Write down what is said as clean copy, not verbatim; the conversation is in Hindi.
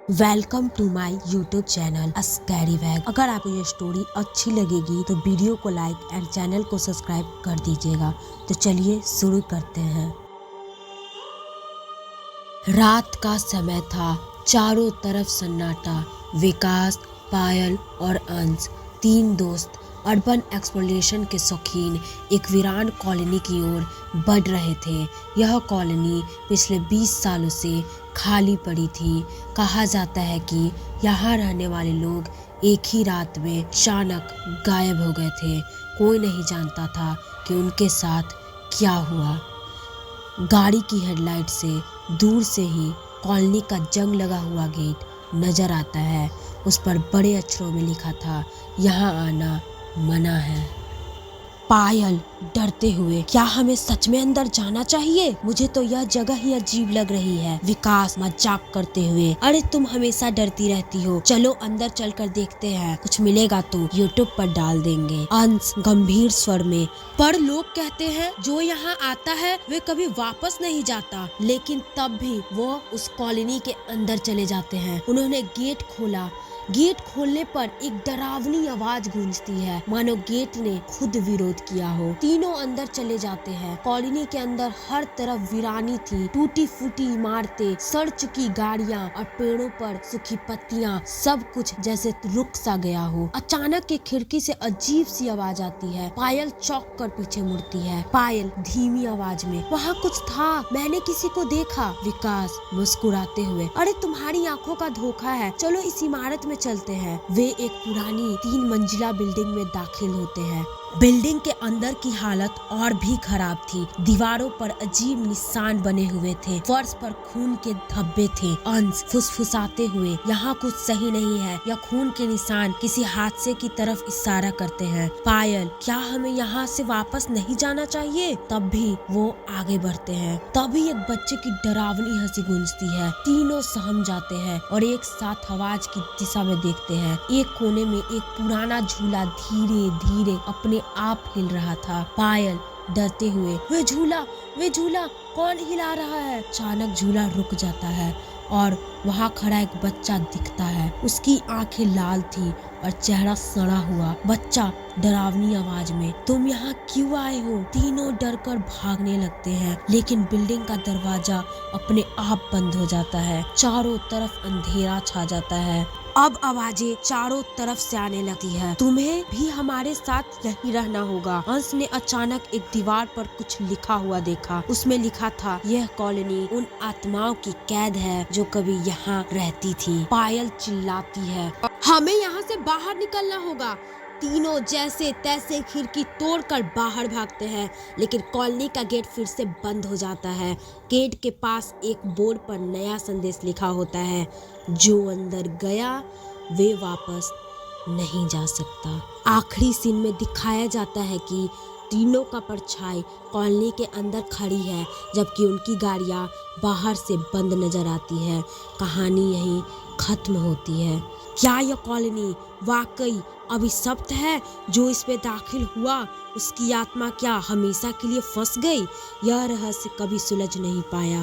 Welcome to my YouTube channel scary bag. अगर आपको ये स्टोरी अच्छी लगेगी तो वीडियो को लाइक एंड चैनल को सब्सक्राइब कर दीजिएगा। तो चलिए शुरू करते हैं। रात का समय था, चारों तरफ सन्नाटा। विकास, पायल और अंश, तीन दोस्त अर्बन एक्सप्लोरेशन के शौकीन एक वीरान कॉलोनी की ओर बढ़ रहे थे। यह कॉलोनी पिछले 20 सालों से खाली पड़ी थी। कहा जाता है कि यहाँ रहने वाले लोग एक ही रात में अचानक गायब हो गए थे। कोई नहीं जानता था कि उनके साथ क्या हुआ। गाड़ी की हेडलाइट से दूर से ही कॉलोनी का जंग लगा हुआ गेट नजर आता है। उस पर बड़े अक्षरों में लिखा था, यहाँ आना मना है। पायल डरते हुए, क्या हमें सच में अंदर जाना चाहिए? मुझे तो यह जगह ही अजीब लग रही है। विकास मजाक करते हुए, अरे तुम हमेशा डरती रहती हो, चलो अंदर चलकर देखते हैं, कुछ मिलेगा तो यूट्यूब पर डाल देंगे। अंश गंभीर स्वर में, पर लोग कहते हैं जो यहाँ आता है वे कभी वापस नहीं जाता। लेकिन तब भी वो उस कॉलोनी के अंदर चले जाते हैं। उन्होंने गेट खोला। गेट खोलने पर एक डरावनी आवाज गूंजती है, मानो गेट ने खुद विरोध किया हो। तीनों अंदर चले जाते हैं। कॉलोनी के अंदर हर तरफ वीरानी थी, टूटी फूटी इमारतें, सड़ चुकी गाड़ियां और पेड़ों पर सूखी पत्तियां, सब कुछ जैसे रुक सा गया हो। अचानक एक खिड़की से अजीब सी आवाज आती है। पायल चौंक कर पीछे मुड़ती है। पायल धीमी आवाज में, वहाँ कुछ था, मैंने किसी को देखा। विकास मुस्कुराते हुए, अरे तुम्हारी आंखों का धोखा है, चलो इस इमारत में चलते हैं। वे एक पुरानी 3 मंजिला बिल्डिंग में दाखिल होते हैं। बिल्डिंग के अंदर की हालत और भी खराब थी। दीवारों पर अजीब निशान बने हुए थे, फर्श पर खून के धब्बे थे। अंश फुसफुसाते हुए, यहाँ कुछ सही नहीं है, यह खून के निशान किसी हादसे की तरफ इशारा करते हैं। पायल, क्या हमें यहाँ से वापस नहीं जाना चाहिए? तब भी वो आगे बढ़ते हैं। तभी एक बच्चे की डरावनी हंसी गूंजती है। तीनों सहम जाते हैं और एक साथ आवाज की दिशा में देखते हैं। एक कोने में एक पुराना झूला धीरे धीरे अपने आप हिल रहा था। पायल डरते हुए, वे झूला कौन हिला रहा है? अचानक झूला रुक जाता है और वहाँ खड़ा एक बच्चा दिखता है। उसकी आंखें लाल थी और चेहरा सड़ा हुआ। बच्चा डरावनी आवाज में, तुम यहाँ क्यों आए हो? तीनों डरकर भागने लगते हैं, लेकिन बिल्डिंग का दरवाजा अपने आप बंद हो जाता है। चारों तरफ अंधेरा छा जाता है। अब आवाजें चारों तरफ से आने लगती है, तुम्हें भी हमारे साथ यहीं रहना होगा। अंश ने अचानक एक दीवार पर कुछ लिखा हुआ देखा। उसमें लिखा था, यह कॉलोनी उन आत्माओं की कैद है जो कभी यहाँ रहती थी। पायल चिल्लाती है, हमें यहाँ से बाहर निकलना होगा। तीनों जैसे तैसे खिड़की तोड़कर बाहर भागते हैं, लेकिन कॉलोनी का गेट फिर से बंद हो जाता है। गेट के पास एक बोर्ड पर नया संदेश लिखा होता है, जो अंदर गया वे वापस नहीं जा सकता। आखिरी सीन में दिखाया जाता है कि तीनों का परछाई कॉलोनी के अंदर खड़ी है, जबकि उनकी गाड़ियां बाहर से बंद नजर आती है। कहानी यहीं खत्म होती है। क्या यह कॉलोनी वाकई अभिशप्त है? जो इसमें दाखिल हुआ उसकी आत्मा क्या हमेशा के लिए फंस गई? यह रहस्य कभी सुलझ नहीं पाया।